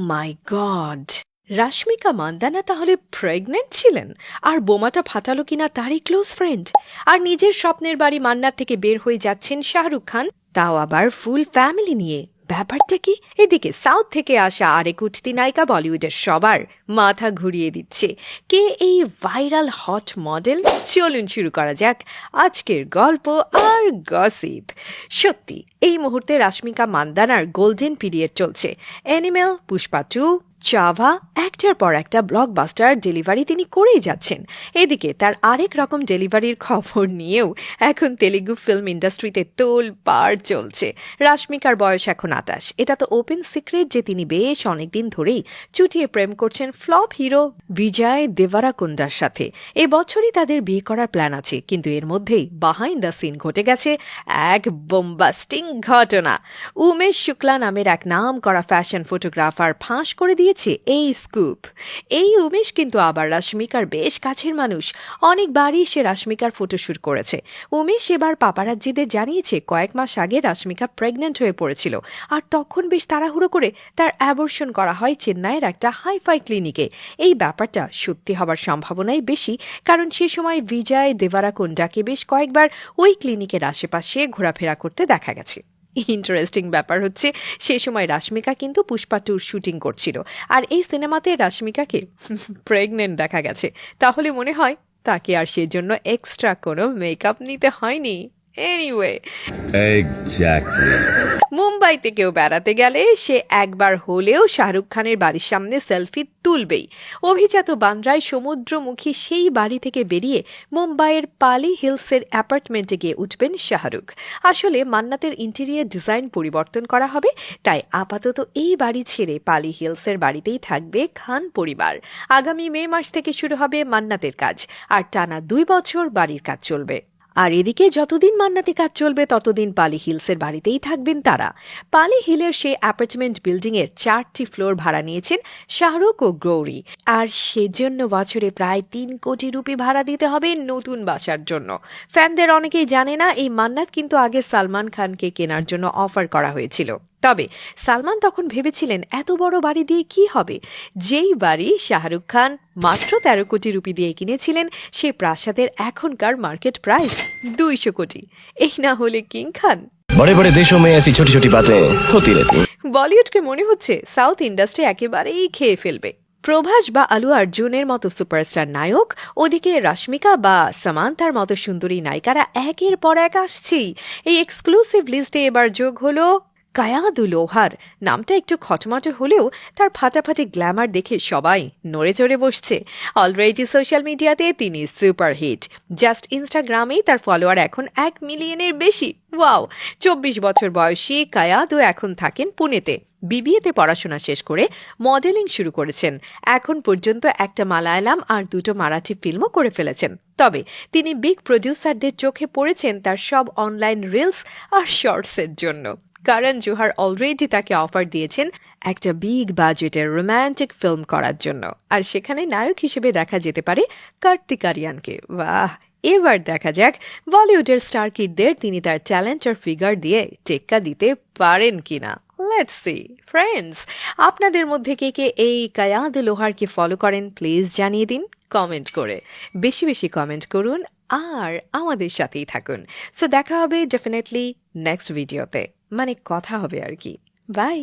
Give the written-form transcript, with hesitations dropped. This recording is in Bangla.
মাই গড, রাশমিকা মান্দানা তাহলে প্রেগনেন্ট ছিলেন, আর বোমাটা ফাটালো কিনা তারই ক্লোজ ফ্রেন্ড। আর নিজের স্বপ্নের বাড়ি মান্নাত থেকে বের হয়ে যাচ্ছেন শাহরুখ খান, তাও আবার ফুল ফ্যামিলি নিয়ে। ব্যাপারটা কি? এদিকে সাউথ থেকে আসা আরেক উঠতি নায়িকা বলিউডের সবার মাথা ঘুরিয়ে দিচ্ছে। কে এই ভাইরাল হট মডেল? চলুন শুরু করা যাক আজকের গল্প আর গসিপ। সত্যি এই মুহূর্তে রাশমিকা মান্দানার গোল্ডেন পিরিয়ড চলছে। অ্যানিমেল, পুষ্পা 2, চাভা, একটার পর একটা ব্লকবাস্টার ডেলিভারি তিনি করেই যাচ্ছেন। এদিকে তার আরেক রকম ডেলিভারির খবর নিয়েও এখন তেলেগু ফিল্ম ইন্ডাস্ট্রিতে তোলপাড় চলছে। রাশমিকার বয়স এখন 28। এটা তো ওপেন সিক্রেট যে তিনি বেশ অনেকদিন ধরেই চুটিয়ে প্রেম করছেন ফ্লপ হিরো বিজয় দেভারাকোন্ডার সাথে। এবছরই তাদের বিয়ে করার প্ল্যান আছে, কিন্তু এর মধ্যেই বিহাইন্ড দ্য সিন ঘটে গেছে এক বোমবাস্টিং ঘটনা। উমেশ শুক্লা নামের এক নাম করা ফ্যাশন ফটোগ্রাফার ফাঁস করে দিয়েছে এই স্কুপ। এই উমেশ কিন্তু আবার রাশমিকার বেশ কাছের মানুষ। অনেকবারই সে রাশমিকার ফটোশ্যুট করেছে। উমেশ এবার পাপারাজ্জিদের জানিয়েছে কয়েক মাস আগে রাশমিকা প্রেগনেন্ট হয়ে পড়েছিল, আর তখন বেশ তাড়াহুড়ো করে তার অ্যাবর্শন করা হয় চেন্নাইয়ের একটা হাইফাই ক্লিনিকে। এই ব্যাপারটা সত্যি হবার সম্ভাবনাই বেশি, কারণ সে সময় বিজয় দেভারাকোন্ডাকে বেশ কয়েকবার ওই ক্লিনিকের আশেপাশে ঘোরাফেরা করতে দেখা গেছে। ইন্টারেস্টিং ব্যাপার হচ্ছে, সে সময় রাশমিকা কিন্তু পুষ্পা 2 শুটিং করছিল, আর এই সিনেমাতে রাশমিকাকে প্রেগনেন্ট দেখা গেছে। তাহলে মনে হয় তাকে আর সেজন্য এক্সট্রা কোনো মেকআপ নিতে হয়নি। এনিওয়ে, মুম্বাইতে কেউ বেড়াতে গেলে সে একবার হলেও শাহরুখ খানের বাড়ির সামনে সেলফি তুলবেই। অভিজাত বান্দ্রায় সমুদ্রমুখী সেই বাড়ি থেকে বেরিয়ে মুম্বাইয়ের পালি হিলসের অ্যাপার্টমেন্টে গিয়ে উঠবেন শাহরুখ। আসলে মান্নাতের ইন্টেরিয়ার ডিজাইন পরিবর্তন করা হবে, তাই আপাতত এই বাড়ি ছেড়ে পালি হিলসের বাড়িতেই থাকবে খান পরিবার। আগামী মে মাস থেকে শুরু হবে মান্নাতের কাজ, আর টানা 2 বছর বাড়ির কাজ চলবে। আর এদিকে যতদিন মান্নাতে কাজ চলবে ততদিন পালি হিলসের বাড়িতেই থাকবেন তারা। পালি হিলের সেই অ্যাপার্টমেন্ট বিল্ডিংয়ের 4টি ফ্লোর ভাড়া নিয়েছেন শাহরুখ ও গৌরী, আর সেজন্য বছরে প্রায় 3 কোটি রুপি ভাড়া দিতে হবে নতুন বাসার জন্য। ফ্যানদের অনেকেই জানে না, এই মান্নাত কিন্তু আগে সালমান খানকে কেনার জন্য অফার করা হয়েছিল। তবে সালমান তখন ভেবেছিলেন এত বড় বাড়ি দিয়ে কি হবে। যেই বাড়ি শাহরুখ খান মাত্র 13 কোটি রুপি দিয়ে কিনেছিলেন, সে প্রাসাদের এখনকার মার্কেট প্রাইস 200 কোটি। এই না হলে কিং খান। बड़े बड़े देशों में ऐसी छोटी छोटी बातें होती रहती हैं। বলিউডকে মনে হচ্ছে সাউথ ইন্ডাস্ট্রি একেবারেই খেয়ে ফেলবে। প্রভাস বা আলু অর্জুনের মতো সুপারস্টার নায়ক, ওদিকে রাশমিকা বা সামান্থার মতো সুন্দরী নায়িকারা একের পর এক আসছেই। এই এক্সক্লুসিভ লিস্টে এবার যোগ হলো কায়াদু লোহার। নামটা একটু খটমটে হলেও তার ফাটাফাটি গ্ল্যামার দেখে সবাই নড়ে চড়ে বসছে। অলরেডি সোশ্যাল মিডিয়াতে তিনি সুপারহিট। জাস্ট ইনস্টাগ্রামেই তার ফলোয়ার এখন 1 মিলিয়নের বেশি। ওয়াও! 24 বছর বয়সী কায়াদু এখন থাকেন পুনেতে। বিবিএতে পড়াশোনা শেষ করে মডেলিং শুরু করেছেন। এখন পর্যন্ত একটা মালায়ালাম আর 2টো মারাঠি ফিল্মও করে ফেলেছেন। তবে তিনি বিগ প্রডিউসারদের চোখে পড়েছেন তার সব অনলাইন রিলস আর শর্টসের জন্য। করণ জোহার অলরেডি তাকে অফার দিয়েছেন একটা বিগ বাজেটের রোম্যান্টিক ফিল্ম করার জন্য, আর সেখানে নায়ক হিসেবে দেখা যেতে পারে কার্তিক আরিয়ানকে। বাহ! এবার দেখা যাক বলিউডের স্টার কিডদের তিনি তার ট্যালেন্ট আর ফিগার দিয়ে টেক্কা দিতে পারেন কিনা। Let's see. ফ্রেন্ডস, আপনাদের মধ্যে কে কে এই কায়াদ লোহারকে ফলো করেন প্লিজ জানিয়ে দিন কমেন্ট করে। বেশি বেশি কমেন্ট করুন আর আমাদের সাথেই থাকুন। সো দেখা হবে ডেফিনেটলি নেক্সট ভিডিওতে, মানে কথা হবে আর কি। বাই।